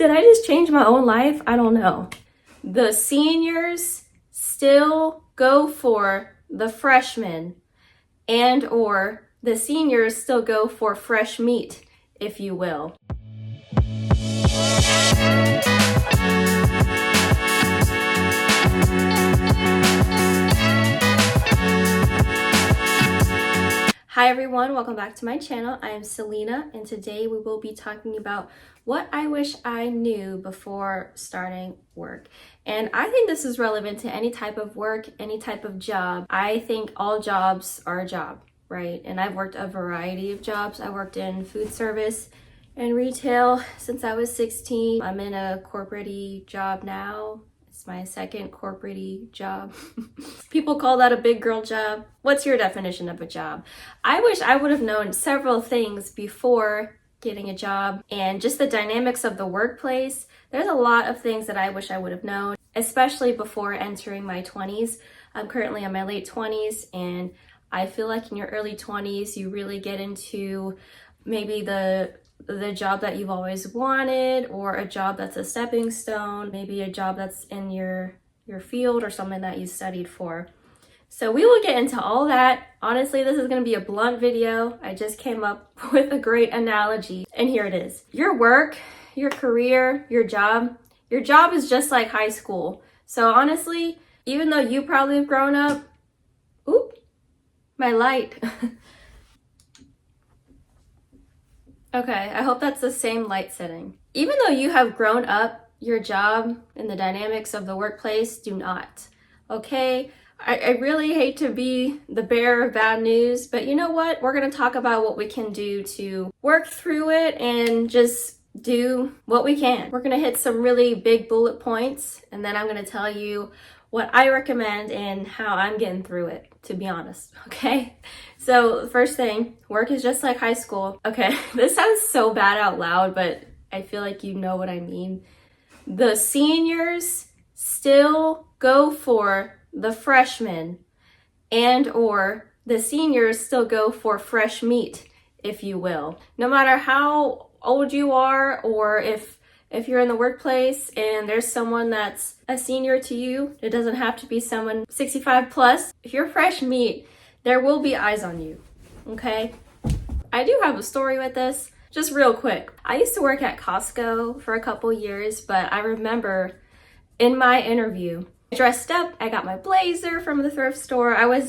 Did I just change my own life? I don't know. The seniors still go for the freshmen, and or the seniors still go for fresh meat, if you will. Hi everyone, welcome back to my channel. I am Selena, and today we will be talking about what I wish I knew before starting work. And I think this is relevant to any type of work, any type of job. I think all jobs are a job, right? And I've worked a variety of jobs. I worked in food service and retail since I was 16. I'm in a corporate-y job now. It's my second corporate-y job. People call that a big girl job. What's your definition of a job? I wish I would have known several things before getting a job, and just the dynamics of the workplace. There's a lot of things that I wish I would have known, especially before entering my 20s. I'm currently in my late 20s, and I feel like in your early 20s, you really get into maybe the job that you've always wanted, or a job that's a stepping stone, maybe a job that's in your field or something that you studied for. So we will get into all that. Honestly, this is going to be a blunt video. I just came up with a great analogy, and here it is. Your work, your career, your job is just like high school. So honestly, even though you probably have grown up, oop, my light. Okay, I hope that's the same light setting. Even though you have grown up, your job and the dynamics of the workplace do not. Okay, I really hate to be the bearer of bad news, but you know what? We're gonna talk about what we can do to work through it and just do what we can. We're gonna hit some really big bullet points, and then I'm gonna tell you what I recommend and how I'm getting through it, to be honest, okay? So first thing, work is just like high school. Okay, this sounds so bad out loud, but I feel like you know what I mean. The seniors still go for the freshmen, and or the seniors still go for fresh meat, if you will. No matter how old you are, or if you're in the workplace and there's someone that's a senior to you, it doesn't have to be someone 65 plus. If you're fresh meat, there will be eyes on you, okay? I do have a story with this, just real quick. I used to work at Costco for a couple years, but I remember in my interview, I dressed up, I got my blazer from the thrift store. I was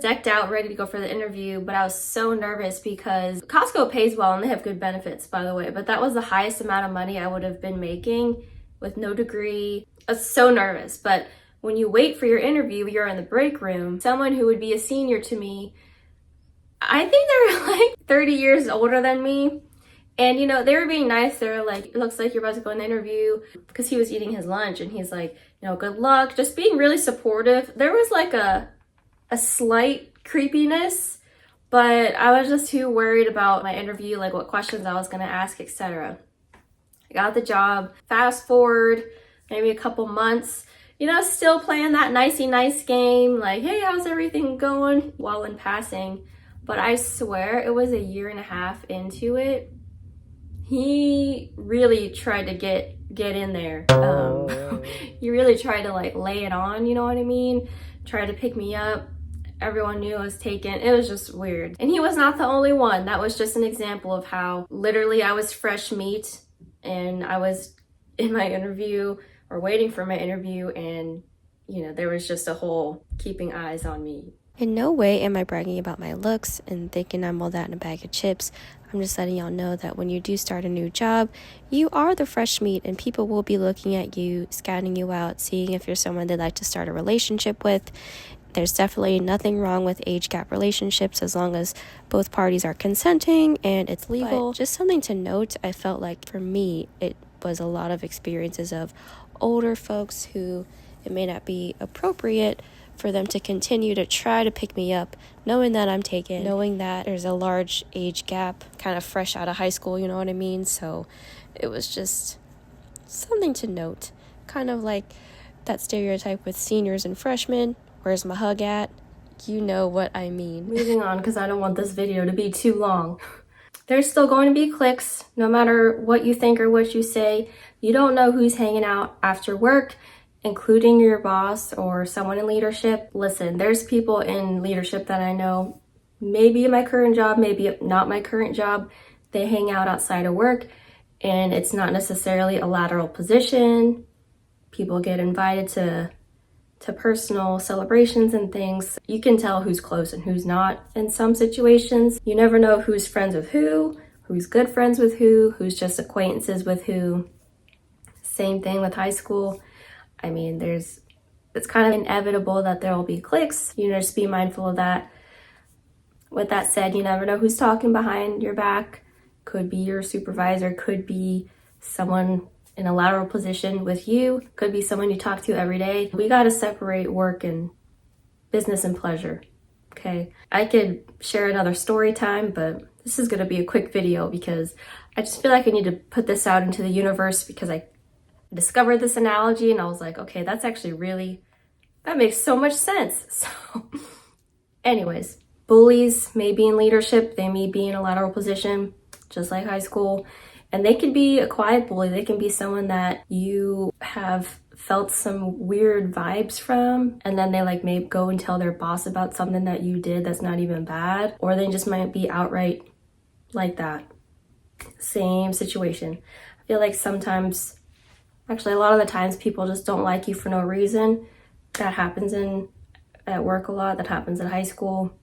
decked out, ready to go for the interview, but I was so nervous because Costco pays well and they have good benefits, by the way, but that was the highest amount of money I would have been making with no degree. I was so nervous. But when you wait for your interview, you're in the break room, someone who would be a senior to me, I think they were like 30 years older than me. And you know, they were being nice. They were like, it looks like you're about to go in the interview, because he was eating his lunch, and he's like, you know, good luck, just being really supportive. There was like a slight creepiness, but I was just too worried about my interview, like what questions I was gonna ask, etc. I got the job. Fast forward maybe a couple months, you know, still playing that nicey nice game, like, hey, how's everything going, while in passing. But I swear it was a year and a half into it, he really tried to get in there. He really tried to like lay it on, you know what I mean? Tried to pick me up. Everyone knew I was taken. It was just weird. And he was not the only one. That was just an example of how literally I was fresh meat, and I was in my interview or waiting for my interview, and you know, there was just a whole keeping eyes on me. In no way am I bragging about my looks and thinking I'm all that in a bag of chips. I'm just letting y'all know that when you do start a new job, you are the fresh meat, and people will be looking at you, scouting you out, seeing if you're someone they'd like to start a relationship with. There's definitely nothing wrong with age gap relationships as long as both parties are consenting and it's legal. But just something to note, I felt like for me, it was a lot of experiences of older folks who it may not be appropriate for them to continue to try to pick me up, knowing that I'm taken, knowing that there's a large age gap, kind of fresh out of high school, you know what I mean? So it was just something to note. Kind of like that stereotype with seniors and freshmen. Where's my hug at? You know what I mean. Moving on, because I don't want this video to be too long. There's still going to be cliques, no matter what you think or what you say. You don't know who's hanging out after work, including your boss or someone in leadership. Listen, there's people in leadership that I know, maybe in my current job, maybe not my current job, they hang out outside of work, and it's not necessarily a lateral position. People get invited to personal celebrations and things. You can tell who's close and who's not in some situations. You never know who's friends with who's good friends with who's just acquaintances with who. Same thing with high school. I mean, it's kind of inevitable that there will be cliques. You know, just be mindful of that. With that said, you never know who's talking behind your back. Could be your supervisor, could be someone in a lateral position with you, could be someone you talk to every day. We got to separate work and business and pleasure, okay? I could share another story time, but this is going to be a quick video because I just feel like I need to put this out into the universe because I discovered this analogy and I was like, okay, that's actually that makes so much sense. So anyways, bullies may be in leadership, they may be in a lateral position, just like high school. And they could be a quiet bully. They can be someone that you have felt some weird vibes from, and then they like may go and tell their boss about something that you did that's not even bad, or they just might be outright like that. Same situation. I feel like sometimes, actually a lot of the times, people just don't like you for no reason. That happens at work a lot. That happens in high school.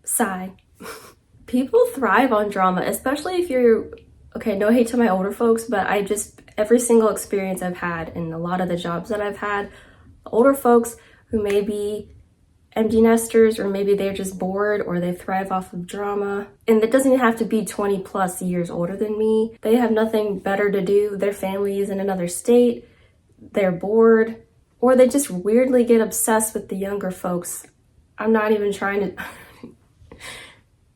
Sigh. People thrive on drama, especially if you're, okay, no hate to my older folks, but every single experience I've had and a lot of the jobs that I've had, older folks who may be empty nesters or maybe they're just bored or they thrive off of drama. And it doesn't have to be 20 plus years older than me. They have nothing better to do. Their family is in another state. They're bored, or they just weirdly get obsessed with the younger folks. I'm not even trying to...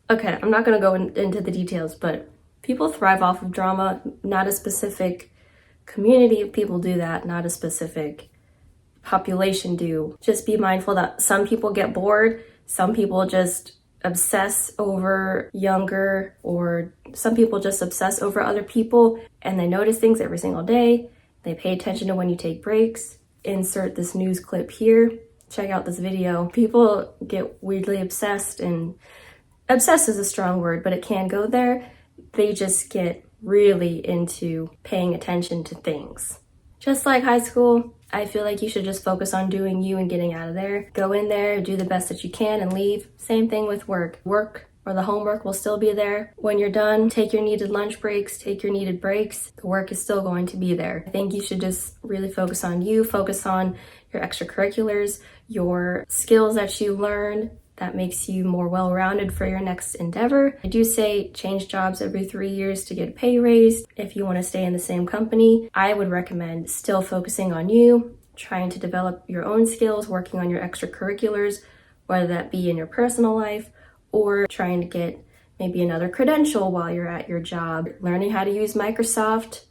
Okay, I'm not going to go into the details, but people thrive off of drama. Not a specific community of people do that, not a specific population do. Just be mindful that some people get bored, some people just obsess over younger, or some people just obsess over other people, and they notice things every single day. They pay attention to when you take breaks. Insert this news clip here. Check out this video. People get weirdly obsessed, and obsessed is a strong word, but it can go there. They just get really into paying attention to things. Just like high school, I feel like you should just focus on doing you and getting out of there. Go in there, do the best that you can, and leave. Same thing with work. Work or the homework will still be there. When you're done, take your needed lunch breaks, take your needed breaks. The work is still going to be there. I think you should just really focus on you, focus on your extracurriculars, your skills that you learn, that makes you more well-rounded for your next endeavor. I do say change jobs every 3 years to get a pay raise. If you want to stay in the same company, I would recommend still focusing on you, trying to develop your own skills, working on your extracurriculars, whether that be in your personal life or trying to get maybe another credential while you're at your job. Learning how to use Microsoft.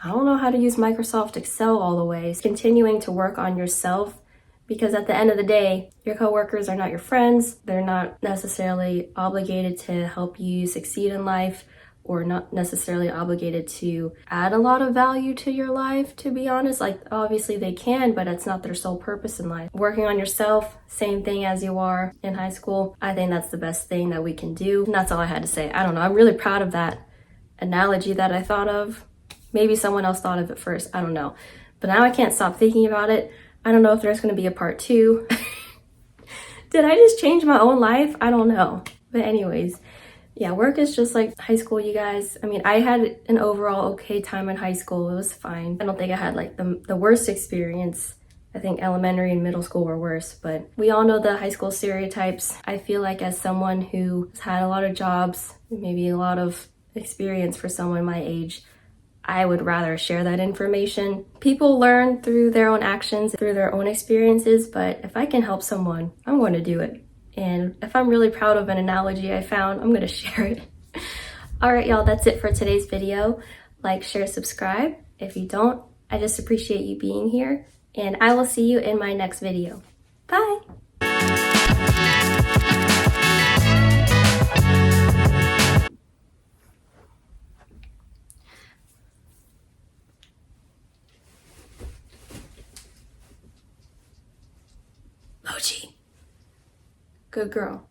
I don't know how to use Microsoft Excel all the way. Continuing to work on yourself, because at the end of the day, your coworkers are not your friends. They're not necessarily obligated to help you succeed in life, or not necessarily obligated to add a lot of value to your life, to be honest. Like, obviously they can, but it's not their sole purpose in life. Working on yourself, same thing as you are in high school. I think that's the best thing that we can do. And that's all I had to say. I don't know. I'm really proud of that analogy that I thought of. Maybe someone else thought of it first. I don't know. But now I can't stop thinking about it. I don't know if there's going to be a part 2. Did I just change my own life? I don't know. But anyways, yeah, work is just like high school, you guys. I mean, I had an overall okay time in high school. It was fine. I don't think I had like the worst experience. I think elementary and middle school were worse, but we all know the high school stereotypes. I feel like as someone who's had a lot of jobs, maybe a lot of experience for someone my age, I would rather share that information. People learn through their own actions, through their own experiences, but if I can help someone, I'm going to do it. And if I'm really proud of an analogy I found, I'm going to share it. All right, y'all, that's it for today's video. Like, share, subscribe. If you don't, I just appreciate you being here, and I will see you in my next video. Bye. Mochi. Good girl.